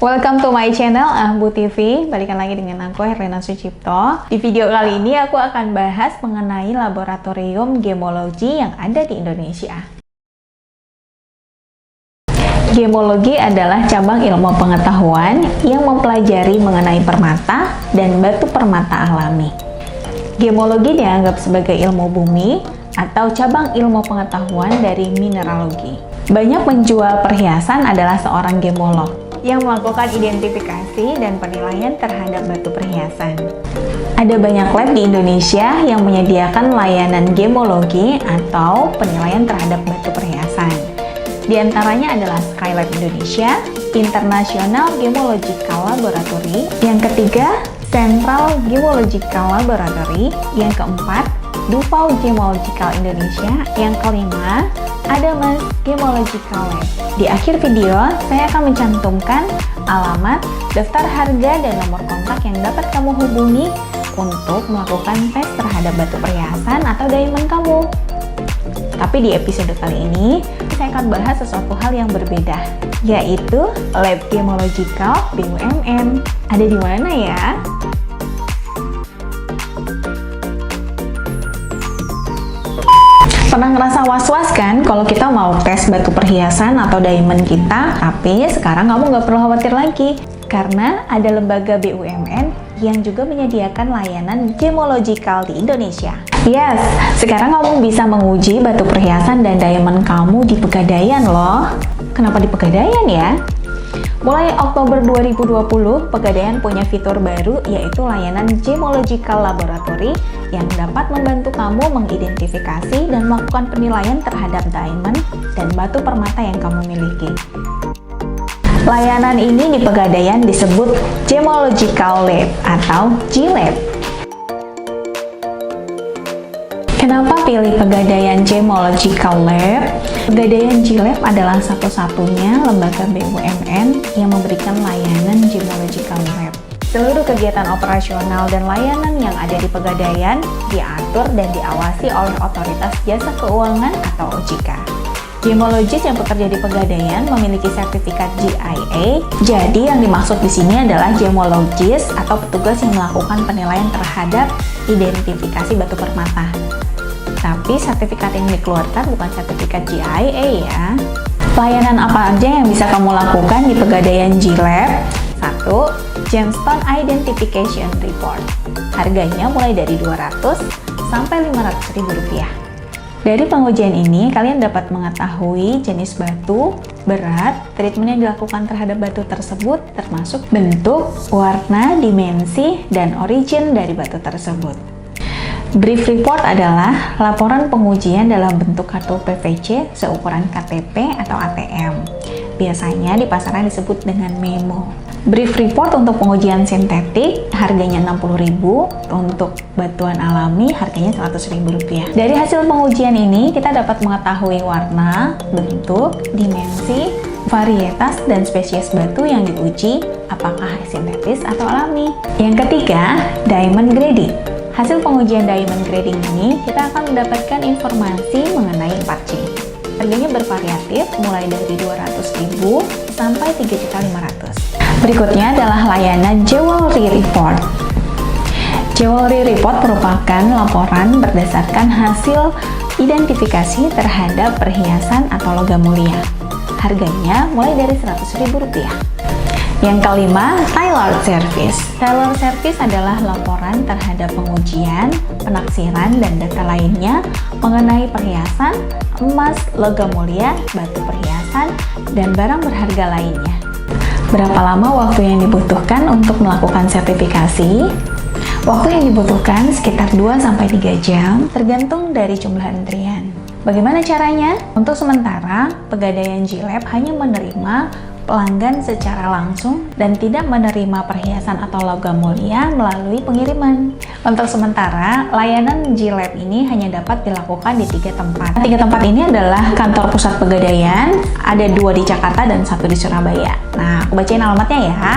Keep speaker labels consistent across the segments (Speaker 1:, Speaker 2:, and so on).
Speaker 1: Welcome to my channel Ahbu TV. Balikan lagi dengan aku Herlina Sucipto. Di video kali ini aku akan bahas mengenai laboratorium gemologi yang ada di Indonesia. Gemologi adalah cabang ilmu pengetahuan yang mempelajari mengenai permata dan batu permata alami. Gemologi dianggap sebagai ilmu bumi atau cabang ilmu pengetahuan dari mineralogi. Banyak penjual perhiasan adalah seorang gemolog yang melakukan identifikasi dan penilaian terhadap batu perhiasan. Ada banyak lab di Indonesia yang menyediakan layanan gemologi atau penilaian terhadap batu perhiasan. Di antaranya adalah Skylab Indonesia, International Gemological Laboratory, yang ketiga Central Gemological Laboratory, yang keempat Dufau Gemological Indonesia, yang kelima Adamas Gemological Lab. Di akhir video, saya akan mencantumkan alamat, daftar harga, dan nomor kontak yang dapat kamu hubungi untuk melakukan tes terhadap batu perhiasan atau diamond kamu. Tapi di episode kali ini, saya akan bahas sesuatu hal yang berbeda, yaitu Lab Gemological BUMN. Ada di mana ya? Pernah ngerasa was-was kan kalau kita mau tes batu perhiasan atau diamond kita, tapi sekarang kamu nggak perlu khawatir lagi karena ada lembaga BUMN yang juga menyediakan layanan gemological di Indonesia. Yes, sekarang kamu bisa menguji batu perhiasan dan diamond kamu di Pegadaian loh. Kenapa di Pegadaian ya? Mulai Oktober 2020, Pegadaian punya fitur baru yaitu layanan Gemological Laboratory yang dapat membantu kamu mengidentifikasi dan melakukan penilaian terhadap diamond dan batu permata yang kamu miliki. Layanan ini di Pegadaian disebut Gemological Lab atau G-Lab. Kenapa pilih Pegadaian Gemological Lab? Pegadaian G-Lab adalah satu-satunya lembaga BUMN yang memberikan layanan Gemological Lab. Seluruh kegiatan operasional dan layanan yang ada di Pegadaian diatur dan diawasi oleh Otoritas Jasa Keuangan atau OJK. Gemologis yang bekerja di Pegadaian memiliki sertifikat GIA. Jadi yang dimaksud di sini adalah gemologis atau petugas yang melakukan penilaian terhadap identifikasi batu permata. Tapi sertifikat yang dikeluarkan bukan sertifikat GIA ya. Layanan apa aja yang bisa kamu lakukan di Pegadaian G-Lab? 1. Gemstone Identification Report. Harganya mulai dari 200 sampai 500 ribu rupiah. Dari pengujian ini, kalian dapat mengetahui jenis batu, berat, treatment yang dilakukan terhadap batu tersebut, termasuk bentuk, warna, dimensi, dan origin dari batu tersebut. Brief report adalah laporan pengujian dalam bentuk kartu PVC seukuran KTP atau ATM. Biasanya di pasaran disebut dengan memo. Brief report untuk pengujian sintetik harganya 60.000, untuk batuan alami harganya 100.000 rupiah. Dari hasil pengujian ini kita dapat mengetahui warna, bentuk, dimensi, varietas, dan spesies batu yang diuji, apakah sintetis atau alami. Yang ketiga, diamond grading. Hasil pengujian diamond grading ini kita akan mendapatkan informasi mengenai 4C. Harganya bervariatif mulai dari 200.000 sampai 3.500.000. Berikutnya adalah layanan Jewelry Report. Jewelry Report merupakan laporan berdasarkan hasil identifikasi terhadap perhiasan atau logam mulia. Harganya mulai dari 100.000 rupiah. Yang kelima, Tailored Service. Tailored Service adalah laporan terhadap pengujian, penaksiran, dan data lainnya mengenai perhiasan, emas, logam mulia, batu perhiasan, dan barang berharga lainnya. Berapa lama waktu yang dibutuhkan untuk melakukan sertifikasi? Waktu yang dibutuhkan sekitar 2-3 jam, tergantung dari jumlah antrian. Bagaimana caranya? Untuk sementara, Pegadaian G-Lab hanya menerima pelanggan secara langsung dan tidak menerima perhiasan atau logam mulia melalui pengiriman. Untuk sementara, layanan G-Lab ini hanya dapat dilakukan di 3 tempat. 3 tempat ini adalah kantor pusat Pegadaian, ada 2 di Jakarta dan 1 di Surabaya. Nah, aku bacain alamatnya ya.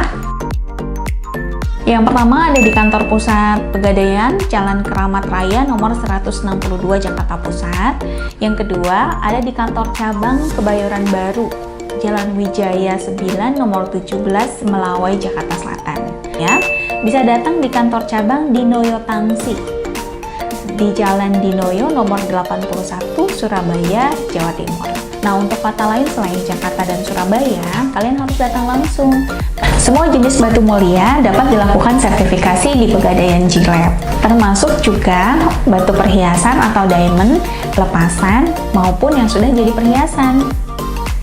Speaker 1: Yang pertama ada di kantor pusat Pegadaian, Jalan Keramat Raya nomor 162 Jakarta Pusat. Yang kedua ada di kantor cabang Kebayoran Baru Jalan Wijaya 9 nomor 17 Melawai, Jakarta Selatan. Ya, bisa datang di kantor cabang Dinoyo Tangsi di Jalan Dinoyo nomor 81 Surabaya, Jawa Timur. Nah, untuk kota lain selain Jakarta dan Surabaya, kalian harus datang langsung. Semua jenis batu mulia dapat dilakukan sertifikasi di Pegadaian G-Lab, termasuk juga batu perhiasan atau diamond, lepasan, maupun yang sudah jadi perhiasan.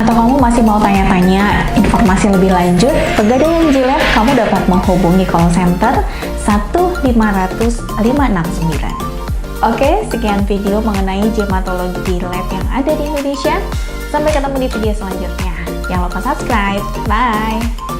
Speaker 1: Atau kamu masih mau tanya-tanya informasi lebih lanjut, Pegadaian G-Lab, kamu dapat menghubungi call center 1-500-569. Oke, sekian video mengenai Gematologi Lab yang ada di Indonesia. Sampai ketemu di video selanjutnya. Jangan lupa subscribe. Bye!